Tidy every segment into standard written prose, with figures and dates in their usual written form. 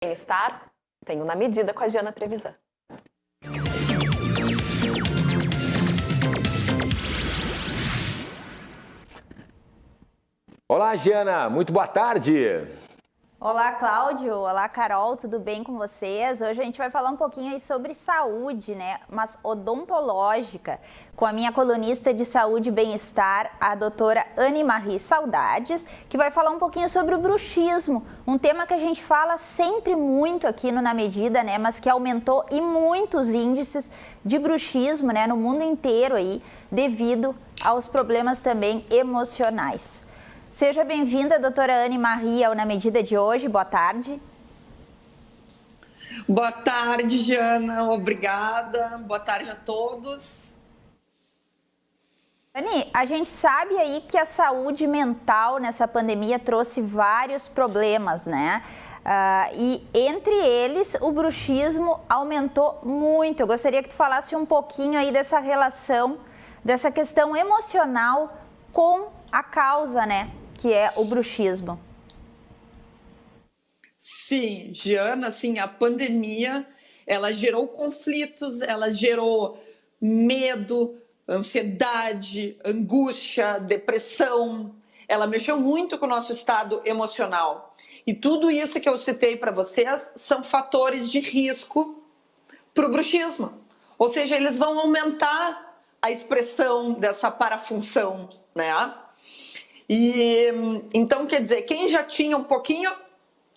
Bem-estar, tenho na medida com a Giana Trevisan. Olá, Giana, muito boa tarde. Olá, Cláudio. Olá, Carol. Tudo bem com vocês? Hoje a gente vai falar um pouquinho aí sobre saúde, né? Mas odontológica, com a minha colunista de saúde e bem-estar, a doutora Anne-Marie Saudades, que vai falar um pouquinho sobre o bruxismo, um tema que a gente fala sempre muito aqui no Na Medida, né? Mas que aumentou e muitos índices de bruxismo, né? No mundo inteiro aí, devido aos problemas também emocionais. Seja bem-vinda, doutora Anne-Marie, ao Na Medida de hoje. Boa tarde. Boa tarde, Giana. Obrigada. Boa tarde a todos. Anne, a gente sabe aí que a saúde mental nessa pandemia trouxe vários problemas, né? E entre eles, o bruxismo aumentou muito. Eu gostaria que tu falasse um pouquinho aí dessa relação, dessa questão emocional com a causa, né? Que é o bruxismo. Sim, Giana, assim, a pandemia, ela gerou conflitos, ela gerou medo, ansiedade, angústia, depressão. Ela mexeu muito com o nosso estado emocional. E tudo isso que eu citei para vocês são fatores de risco para o bruxismo. Ou seja, eles vão aumentar a expressão dessa parafunção, né? E então, quer dizer, quem já tinha um pouquinho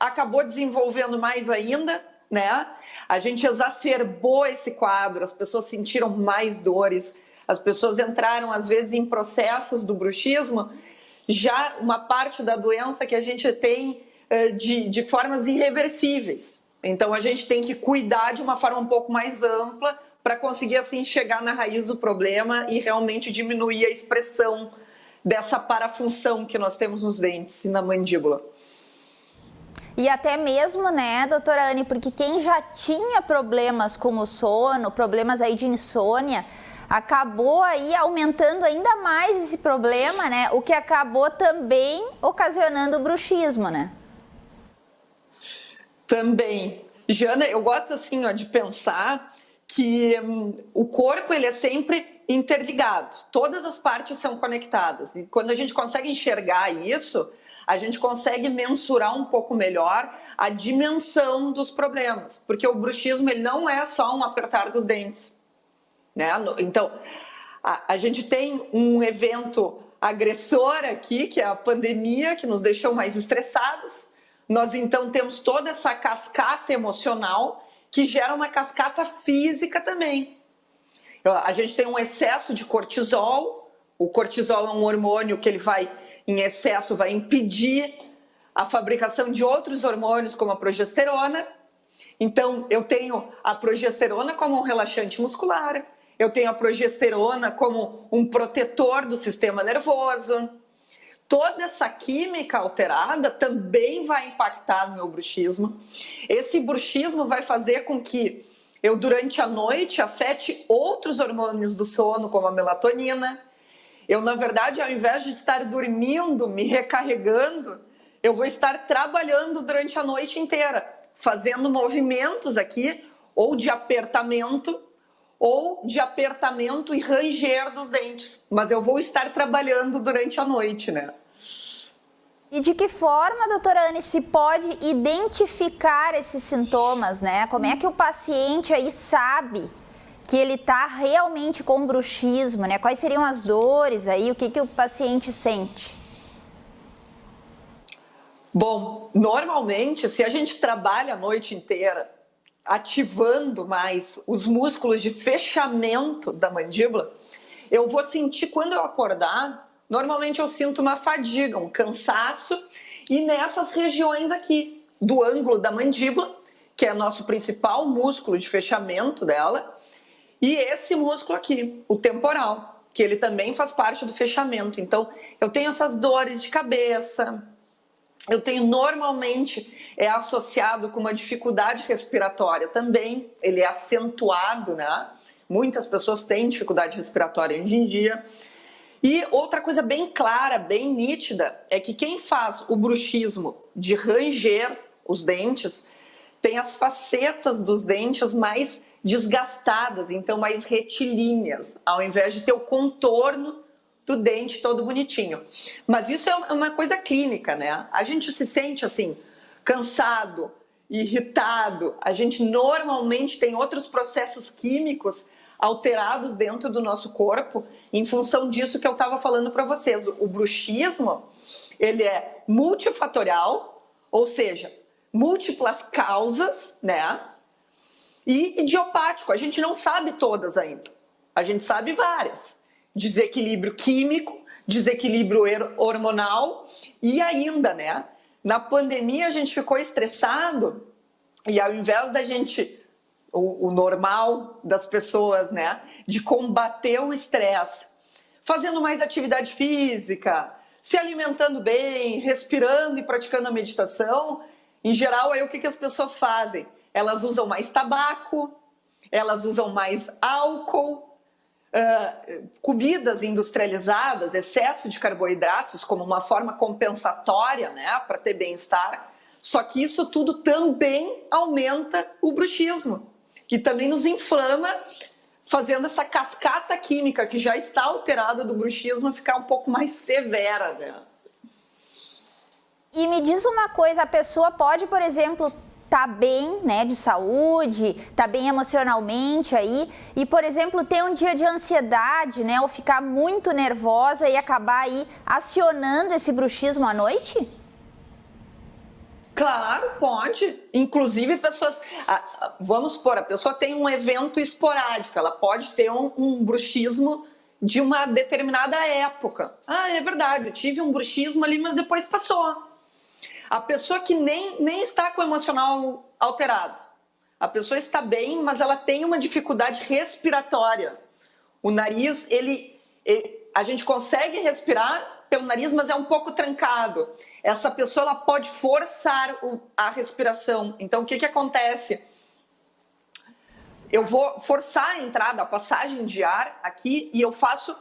acabou desenvolvendo mais ainda, né? A gente exacerbou esse quadro, as pessoas sentiram mais dores, as pessoas entraram às vezes em processos do bruxismo, já uma parte da doença que a gente tem de formas irreversíveis. Então a gente tem que cuidar de uma forma um pouco mais ampla para conseguir assim chegar na raiz do problema e realmente diminuir a expressão dessa parafunção que nós temos nos dentes e na mandíbula. E até mesmo, né, doutora Anne, porque quem já tinha problemas com o sono, problemas aí de insônia, acabou aí aumentando ainda mais esse problema, né, o que acabou também ocasionando o bruxismo, né? Também. Jana, eu gosto assim, ó, de pensar que o corpo ele é sempre interligado, todas as partes são conectadas e quando a gente consegue enxergar isso, a gente consegue mensurar um pouco melhor a dimensão dos problemas, porque o bruxismo ele não é só um apertar dos dentes, né? Então, a gente tem um evento agressor aqui, que é a pandemia, que nos deixou mais estressados. Nós então temos toda essa cascata emocional que gera uma cascata física também. A gente tem um excesso de cortisol. O cortisol é um hormônio que ele vai, em excesso, vai impedir a fabricação de outros hormônios, como a progesterona. Então, eu tenho a progesterona como um relaxante muscular, eu tenho a progesterona como um protetor do sistema nervoso. Toda essa química alterada também vai impactar no meu bruxismo. Esse bruxismo vai fazer com que eu, durante a noite, afete outros hormônios do sono, como a melatonina. Eu, na verdade, ao invés de estar dormindo, me recarregando, eu vou estar trabalhando durante a noite inteira, fazendo movimentos aqui, ou de apertamento e ranger dos dentes. Mas eu vou estar trabalhando durante a noite, né? E de que forma, doutora Anne, se pode identificar esses sintomas, né? Como é que o paciente aí sabe que ele está realmente com bruxismo, né? Quais seriam as dores aí, o que o paciente sente? Bom, normalmente, se a gente trabalha a noite inteira ativando mais os músculos de fechamento da mandíbula, eu vou sentir quando eu acordar. Normalmente eu sinto uma fadiga, um cansaço, e nessas regiões aqui do ângulo da mandíbula, que é nosso principal músculo de fechamento dela, e esse músculo aqui, o temporal, que ele também faz parte do fechamento. Então, eu tenho essas dores de cabeça, eu tenho normalmente, é associado com uma dificuldade respiratória também, ele é acentuado, né? Muitas pessoas têm dificuldade respiratória hoje em dia. E outra coisa bem clara, bem nítida, é que quem faz o bruxismo de ranger os dentes tem as facetas dos dentes mais desgastadas, então mais retilíneas, ao invés de ter o contorno do dente todo bonitinho. Mas isso é uma coisa clínica, né? A gente se sente assim, cansado, irritado, a gente normalmente tem outros processos químicos alterados dentro do nosso corpo em função disso que eu estava falando para vocês. O bruxismo, ele é multifatorial, ou seja, múltiplas causas, né? E idiopático, a gente não sabe todas ainda, a gente sabe várias. Desequilíbrio químico, desequilíbrio hormonal e ainda, né? Na pandemia a gente ficou estressado e ao invés da gente, o normal das pessoas, né? De combater o estresse, fazendo mais atividade física, se alimentando bem, respirando e praticando a meditação, em geral aí o que as pessoas fazem? Elas usam mais tabaco, elas usam mais álcool, comidas industrializadas, excesso de carboidratos como uma forma compensatória, né, para ter bem-estar. Só que isso tudo também aumenta o bruxismo, que também nos inflama, fazendo essa cascata química que já está alterada do bruxismo ficar um pouco mais severa, né? E me diz uma coisa, a pessoa pode, por exemplo, tá bem, né, de saúde, tá bem emocionalmente aí, e, por exemplo, ter um dia de ansiedade, né, ou ficar muito nervosa e acabar aí acionando esse bruxismo à noite? Claro, pode. Inclusive, pessoas... Vamos supor, a pessoa tem um evento esporádico, ela pode ter um bruxismo de uma determinada época. Ah, é verdade, eu tive um bruxismo ali, mas depois passou. A pessoa que nem está com o emocional alterado. A pessoa está bem, mas ela tem uma dificuldade respiratória. O nariz, a gente consegue respirar pelo nariz, mas é um pouco trancado. Essa pessoa ela pode forçar a respiração. Então, o que acontece? Eu vou forçar a entrada, a passagem de ar aqui e eu faço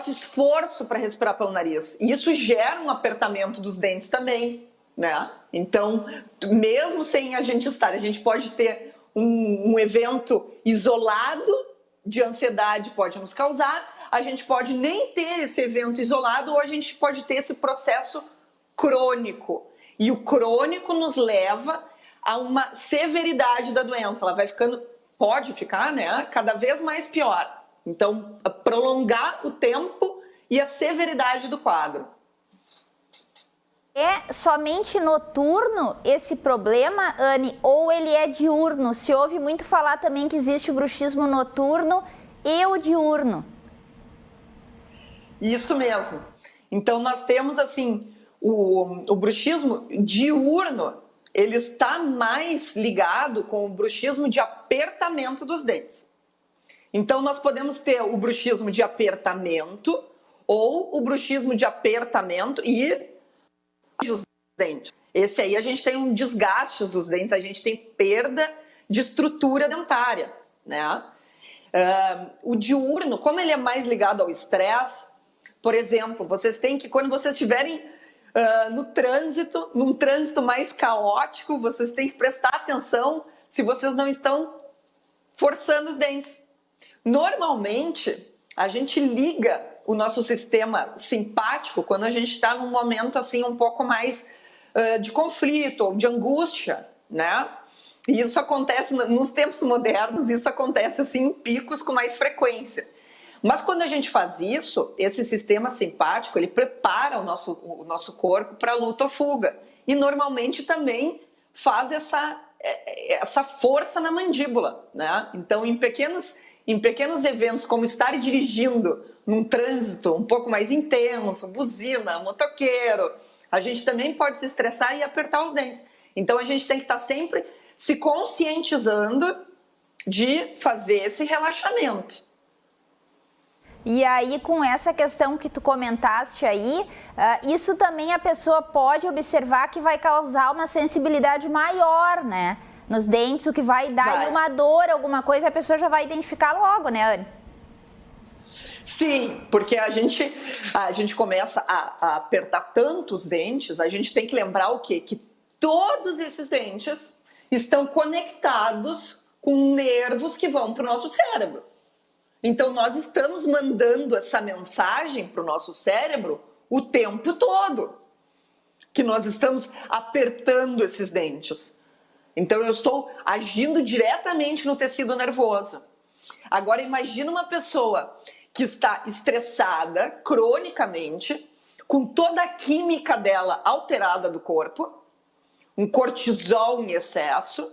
esforço para respirar pelo nariz. E isso gera um apertamento dos dentes também, né? Então, mesmo sem a gente pode ter um evento isolado de ansiedade, pode nos causar. A gente pode nem ter esse evento isolado ou a gente pode ter esse processo crônico. E o crônico nos leva a uma severidade da doença. Ela pode ficar, né, cada vez mais pior. Então, prolongar o tempo e a severidade do quadro. É somente noturno esse problema, Anne, ou ele é diurno? Se ouve muito falar também que existe o bruxismo noturno e o diurno. Isso mesmo. Então, nós temos, assim, o bruxismo diurno, ele está mais ligado com o bruxismo de apertamento dos dentes. Então, nós podemos ter o bruxismo de apertamento ou o bruxismo de apertamento e os dentes. Esse aí a gente tem um desgaste dos dentes, a gente tem perda de estrutura dentária, né? O diurno, como ele é mais ligado ao estresse, por exemplo, vocês têm que, quando vocês estiverem num trânsito mais caótico, vocês têm que prestar atenção se vocês não estão forçando os dentes. Normalmente, a gente liga o nosso sistema simpático quando a gente está num momento assim um pouco mais de conflito ou de angústia, né? E isso acontece nos tempos modernos, isso acontece assim em picos com mais frequência. Mas quando a gente faz isso, esse sistema simpático, ele prepara o nosso corpo para luta ou fuga. E normalmente também faz essa força na mandíbula, né? Então, em pequenos eventos, como estar dirigindo num trânsito um pouco mais intenso, buzina, motoqueiro, a gente também pode se estressar e apertar os dentes. Então, a gente tem que estar sempre se conscientizando de fazer esse relaxamento. E aí, com essa questão que tu comentaste aí, isso também a pessoa pode observar que vai causar uma sensibilidade maior, né? Nos dentes, o que vai dar aí uma dor, alguma coisa, a pessoa já vai identificar logo, né, Anne? Sim, porque a gente começa a apertar tantos dentes, a gente tem que lembrar o quê? Que todos esses dentes estão conectados com nervos que vão para o nosso cérebro. Então, nós estamos mandando essa mensagem para o nosso cérebro o tempo todo, que nós estamos apertando esses dentes. Então, eu estou agindo diretamente no tecido nervoso. Agora, imagina uma pessoa que está estressada cronicamente, com toda a química dela alterada do corpo, um cortisol em excesso,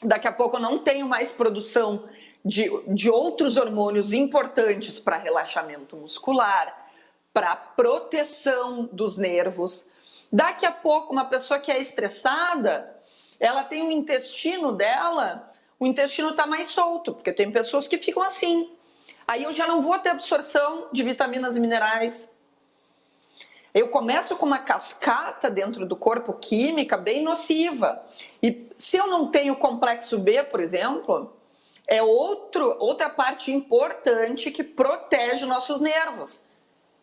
daqui a pouco eu não tenho mais produção de outros hormônios importantes para relaxamento muscular, para proteção dos nervos. Daqui a pouco, uma pessoa que é estressada, ela tem o intestino dela, o intestino está mais solto, porque tem pessoas que ficam assim. Aí eu já não vou ter absorção de vitaminas e minerais. Eu começo com uma cascata dentro do corpo química bem nociva. E se eu não tenho complexo B, por exemplo, é outra parte importante que protege nossos nervos.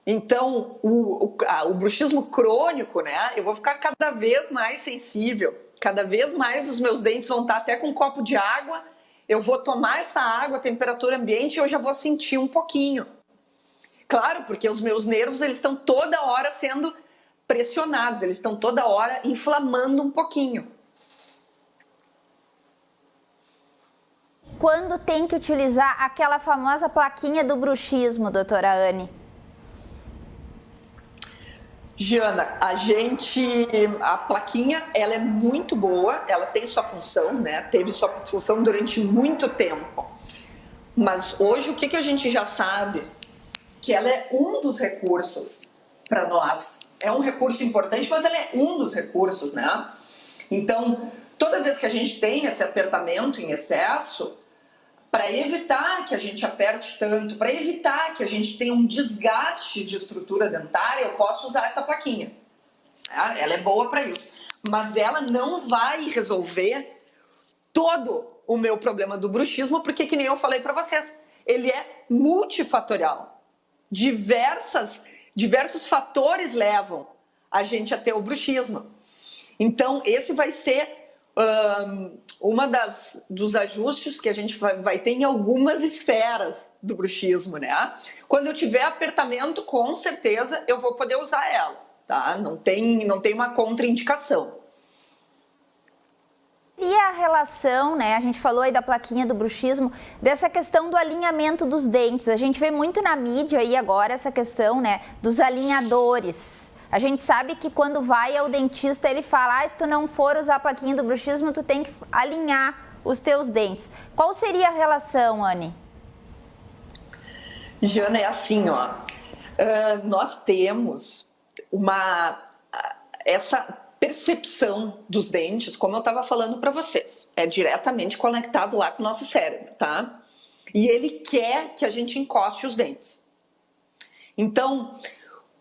Então, o bruxismo crônico, né? Eu vou ficar cada vez mais sensível, cada vez mais os meus dentes vão estar até com um copo de água, eu vou tomar essa água, temperatura ambiente, e eu já vou sentir um pouquinho. Claro, porque os meus nervos, eles estão toda hora sendo pressionados, eles estão toda hora inflamando um pouquinho. Quando tem que utilizar aquela famosa plaquinha do bruxismo, doutora Anne? Giana, a plaquinha, ela é muito boa, ela tem sua função, né? Teve sua função durante muito tempo. Mas hoje o que a gente já sabe? Que ela é um dos recursos para nós. É um recurso importante, mas ela é um dos recursos, né? Então, toda vez que a gente tem esse apertamento em excesso, para evitar que a gente aperte tanto, para evitar que a gente tenha um desgaste de estrutura dentária, eu posso usar essa plaquinha. Ela é boa para isso. Mas ela não vai resolver todo o meu problema do bruxismo, porque, que nem eu falei para vocês, ele é multifatorial. Diversos fatores levam a gente a ter o bruxismo. Então, esse vai ser uma dos ajustes que a gente vai ter em algumas esferas do bruxismo, né? Quando eu tiver apertamento, com certeza eu vou poder usar ela, tá? Não tem uma contraindicação. E a relação, né? A gente falou aí da plaquinha do bruxismo, dessa questão do alinhamento dos dentes. A gente vê muito na mídia aí agora essa questão, né, dos alinhadores. A gente sabe que quando vai ao dentista, ele fala, se tu não for usar a plaquinha do bruxismo, tu tem que alinhar os teus dentes. Qual seria a relação, Anne? Jana, é assim, ó. Nós temos essa percepção dos dentes, como eu estava falando para vocês, é diretamente conectado lá com o nosso cérebro, tá? E ele quer que a gente encoste os dentes. Então,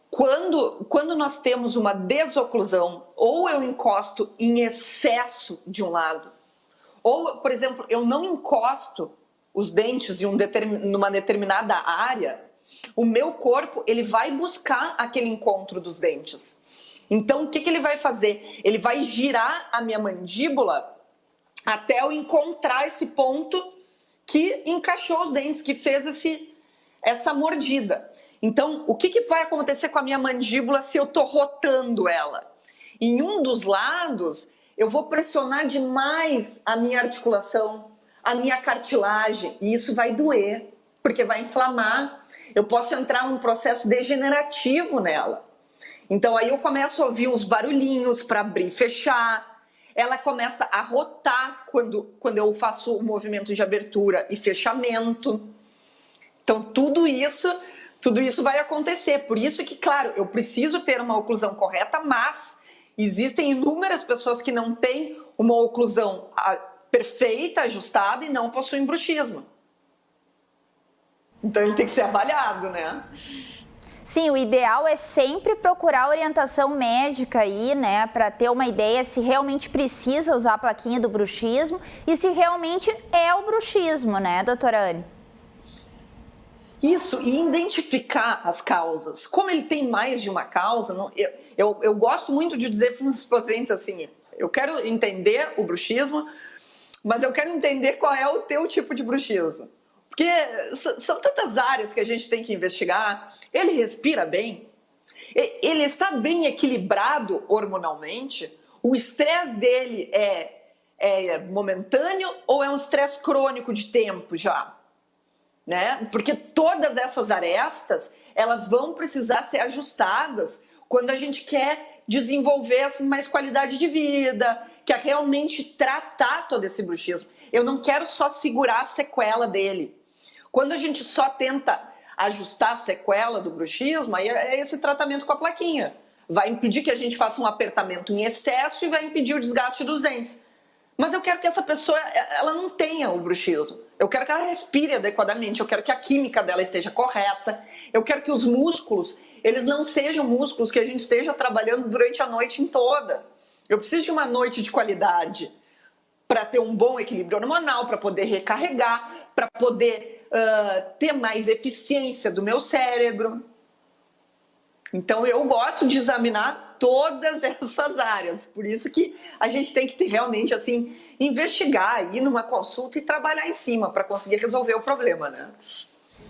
quando nós temos uma desoclusão, ou eu encosto em excesso de um lado, ou, por exemplo, eu não encosto os dentes numa determinada área, o meu corpo ele vai buscar aquele encontro dos dentes. Então, o que ele vai fazer? Ele vai girar a minha mandíbula até eu encontrar esse ponto que encaixou os dentes, que fez essa mordida. Então, o que vai acontecer com a minha mandíbula se eu estou rotando ela? Em um dos lados, eu vou pressionar demais a minha articulação, a minha cartilagem, e isso vai doer, porque vai inflamar. Eu posso entrar num processo degenerativo nela. Então, aí eu começo a ouvir uns barulhinhos para abrir e fechar. Ela começa a rotar quando eu faço o movimento de abertura e fechamento. Então, tudo isso vai acontecer. Por isso que, claro, eu preciso ter uma oclusão correta, mas existem inúmeras pessoas que não têm uma oclusão perfeita, ajustada e não possuem bruxismo. Então, ele tem que ser avaliado, né? Sim, o ideal é sempre procurar orientação médica aí, né, para ter uma ideia se realmente precisa usar a plaquinha do bruxismo e se realmente é o bruxismo, né, doutora Anne? Isso, e identificar as causas. Como ele tem mais de uma causa, eu gosto muito de dizer para os meus pacientes assim, Eu quero entender o bruxismo, mas eu quero entender qual é o teu tipo de bruxismo. Porque são tantas áreas que a gente tem que investigar. Ele respira bem? Ele está bem equilibrado hormonalmente? O estresse dele é momentâneo ou é um estresse crônico de tempo já? Né? Porque todas essas arestas, elas vão precisar ser ajustadas quando a gente quer desenvolver assim, mais qualidade de vida, quer realmente tratar todo esse bruxismo. Eu não quero só segurar a sequela dele. Quando a gente só tenta ajustar a sequela do bruxismo, aí é esse tratamento com a plaquinha. Vai impedir que a gente faça um apertamento em excesso e vai impedir o desgaste dos dentes. Mas eu quero que essa pessoa ela não tenha o bruxismo. Eu quero que ela respire adequadamente, eu quero que a química dela esteja correta, eu quero que os músculos, eles não sejam músculos que a gente esteja trabalhando durante a noite toda. Eu preciso de uma noite de qualidade para ter um bom equilíbrio hormonal, para poder recarregar, para poder ter mais eficiência do meu cérebro. Então eu gosto de examinar todas essas áreas, por isso que a gente tem que realmente assim investigar, ir numa consulta e trabalhar em cima para conseguir resolver o problema, né?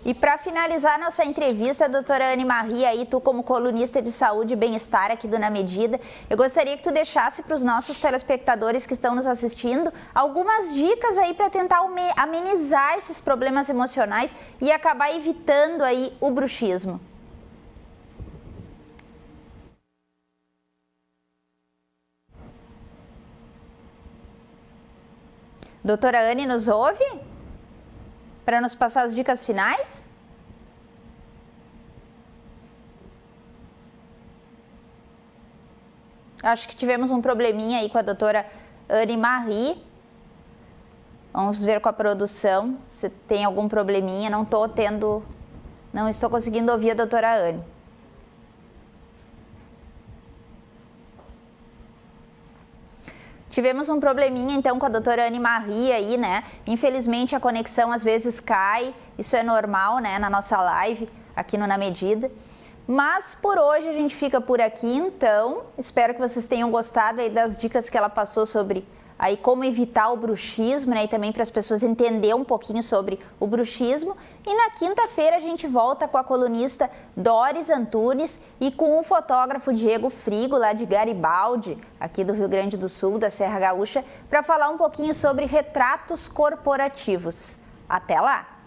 E para finalizar nossa entrevista, doutora Anne Marie, aí tu como colunista de saúde e bem-estar aqui do Na Medida, eu gostaria que tu deixasse para os nossos telespectadores que estão nos assistindo algumas dicas aí para tentar amenizar esses problemas emocionais e acabar evitando aí o bruxismo. Doutora Anne, nos ouve? Para nos passar as dicas finais? Acho que tivemos um probleminha aí com a doutora Anne Marie. Vamos ver com a produção se tem algum probleminha. Não estou conseguindo ouvir a doutora Anne. Tivemos um probleminha então com a doutora Anne Marie aí, né? Infelizmente a conexão às vezes cai, isso é normal, né? Na nossa live aqui no Na Medida. Mas por hoje a gente fica por aqui então. Espero que vocês tenham gostado aí das dicas que ela passou sobre aí como evitar o bruxismo, né? E também para as pessoas entenderem um pouquinho sobre o bruxismo. E na quinta-feira a gente volta com a colunista Doris Antunes e com o fotógrafo Diego Frigo, lá de Garibaldi, aqui do Rio Grande do Sul, da Serra Gaúcha, para falar um pouquinho sobre retratos corporativos. Até lá!